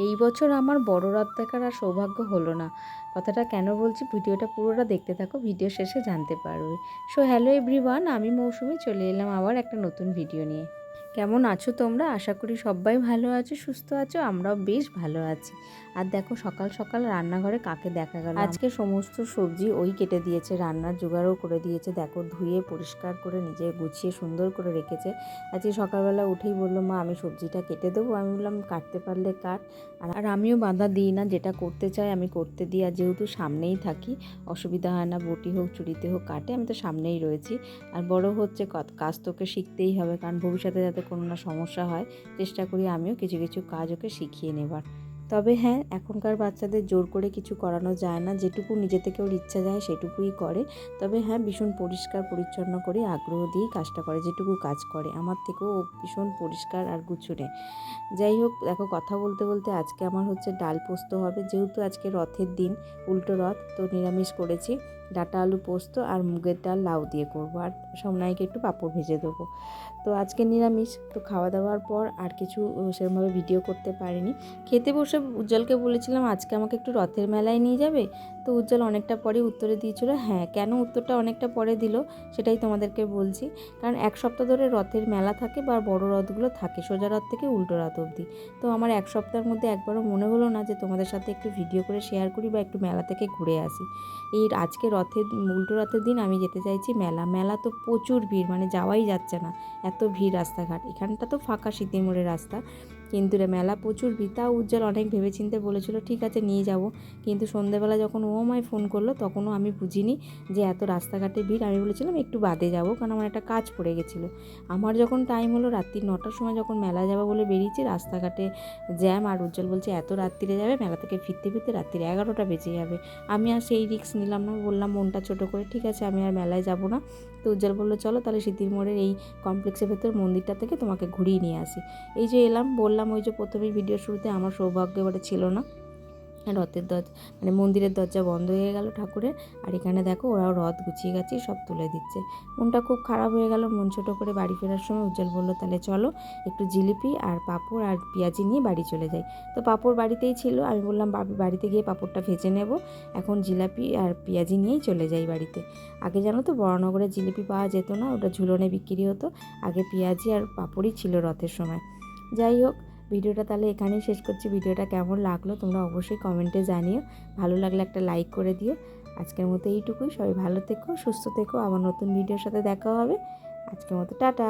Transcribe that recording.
এই বছর আমার বড় রথ দেখার আর সৌভাগ্য হলো না। কথাটা কেন বলছি, ভিডিওটা পুরোটা দেখতে থাকো, ভিডিও শেষে জানতে পারবে। সো হ্যালো এভরিওয়ান, আমি মৌসুমি চলে এলাম আবার একটা নতুন ভিডিও নিয়ে। কেমন আছো তোমরা? আশা করি সবাই ভালো আছো, সুস্থ আছো, আমরাও বেশ ভালো আছি। আর দেখো সকাল সকাল রান্নাঘরে কাকে দেখা গেল। আজকে সমস্ত সবজি ওই কেটে দিয়েছে, রান্নার জোগাড়ও করে দিয়েছে। দেখো ধুয়ে পরিষ্কার করে নিজে গুছিয়ে সুন্দর করে রেখেছে। আজকে সকালবেলা উঠেই বললো, মা আমি সবজিটা কেটে দেবো। আমি বললাম কাটতে পারলে কাট, আর আমিও বাধা দিই না, যেটা করতে চাই আমি করতে দিই। আর যেহেতু সামনেই থাকি অসুবিধা হয় না, বটি হোক চুরিতে হোক কাটে, আমি তো সামনেই রয়েছি। আর বড় হচ্ছে কাজ তোকে শিখতেই হবে, কারণ ভবিষ্যতে যাতে কোনো না সমস্যা হয়, চেষ্টা করি আমিও কিছু কিছু কাজ ওকে শিখিয়ে নেবার। তবে হ্যাঁ, এখনকার বাচ্চাদের জোর করে কিছু করানো যায় না, যেটুকু নিজে থেকে ওর ইচ্ছা যায় সেটুকুই করে। তবে হ্যাঁ, ভীষণ পরিষ্কার পরিচ্ছন্ন করে আগ্রহ দিয়েই কাজটা করে, যেটুকু কাজ করে আমার থেকেও ও ভীষণ পরিষ্কার আর গুছুনে। যাই হোক, দেখো কথা বলতে বলতে আজকে আমার হচ্ছে ডাল পোস্ত হবে, যেহেতু আজকে রথের দিন, উল্টো রথ, তো নিরামিষ করেছি। ডাঁটা আলু পোস্ত আর মুগের ডাল লাউ দিয়ে করবো, আর সোমনাইকে একটু পাঁপড় ভেজে দেবো। তো আজকে নিরামিষ, তো খাওয়া দাওয়ার পর আর কিছু সেরকমভাবে ভিডিও করতে পারিনি। খেতে বসে উজ্জ্বলকে বলেছিলাম আজকে আমাকে একটু রথের মেলায় নিয়ে যাবে। তো উজ্জ্বল অনেকটা পরে উত্তরে দিয়েছিল হ্যাঁ। কেন উত্তরটা অনেকটা পরে দিল সেটাই তোমাদেরকে বলছি। কারণ এক সপ্তাহ ধরে রথের মেলা থাকে, বা বড় রথগুলো থাকে সোজা রথ থেকে উল্টো রথ অবধি। তো আমার এক সপ্তাহের মধ্যে একবারও মনে হলো না যে তোমাদের সাথে একটু ভিডিও করে শেয়ার করি বা একটু মেলা থেকে ঘুরে আসি। এই আজকে রথের উল্টো রথের দিন আমি যেতে চাইছি মেলা তো প্রচুর ভিড়, মানে যাওয়াই যাচ্ছে না, এত ভিড় রাস্তাঘাট। এখানটা তো ফাঁকা শীতের মোড়ের রাস্তা, কিন্তু মেলা প্রচুর ভিড়। তাও উজ্জ্বল অনেক ভেবেচিন্তে বলেছিল ঠিক আছে নিয়ে যাব, কিন্তু সন্ধ্যেবেলা যখন ও আমায় ফোন করলো তখনও আমি বুঝিনি যে এত রাস্তাঘাটে ভিড়। আমি বলেছিলাম একটু বাদে যাব, কারণ আমার একটা কাজ পড়ে গেছিলো। আমার যখন টাইম হলো রাত্রি 9টার সময়, যখন মেলা যাবো বলে বেরিয়েছি, রাস্তাঘাটে জ্যাম। আর উজ্জ্বল বলছে এত রাত্রিরে যাবে, মেলা থেকে ফিরতে ফিরতে রাত্রি 11টা বেজে যাবে। আমি আর সেই রিস্ক নিলাম না, বললাম মনটা ছোটো করে ঠিক আছে আমি আর মেলায় যাব না। তো উজ্জ্বল বললো চলো তাহলে স্মৃতির মোড়ের এই কমপ্লেক্সের ভেতর মন্দিরটা থেকে তোমাকে ঘুরিয়ে নিয়ে আসি। এই যে এলাম, বললাম ওই যে প্রথমেই ভিডিও শুরুতে আমার সৌভাগ্য এবারে ছিল না, রথের দরজা মানে মন্দিরের দরজা বন্ধ হয়ে গেল ঠাকুরের। আর এখানে দেখো ওরাও রথ গুছিয়ে গাছিয়ে সব তুলে দিচ্ছে। মনটা খুব খারাপ হয়ে গেল। মন ছোটো করে বাড়ি ফেরার সময় উজ্জ্বল বললো তাহলে চলো একটু জিলিপি আর পাঁপড় আর পেঁয়াজি নিয়ে বাড়ি চলে যাই। তো পাঁপড় বাড়িতেই ছিল, আমি বললাম বাড়িতে গিয়ে পাঁপড়টা ভেজে নেব, এখন জিলাপি আর পেঁয়াজি নিয়েই চলে যাই বাড়িতে। আগে জানো তো বড়নগরে জিলিপি পাওয়া যেত না, ওটা ঝুলনে বিক্রি হতো। আগে পেঁয়াজি আর পাঁপড়ই ছিল রথের সময়। যাই হোক, ভিডিওটা তাহলে এখানেই শেষ করছি। ভিডিওটা কেমন লাগলো তোমরা অবশ্যই কমেন্টে জানিও, ভালো লাগলে একটা লাইক করে দিও। আজকের মতো এইটুকুই, সবাই ভালো থেকো, সুস্থ থেকো, আবার নতুন ভিডিওর সাথে দেখা হবে। আজকের মতো টাটা।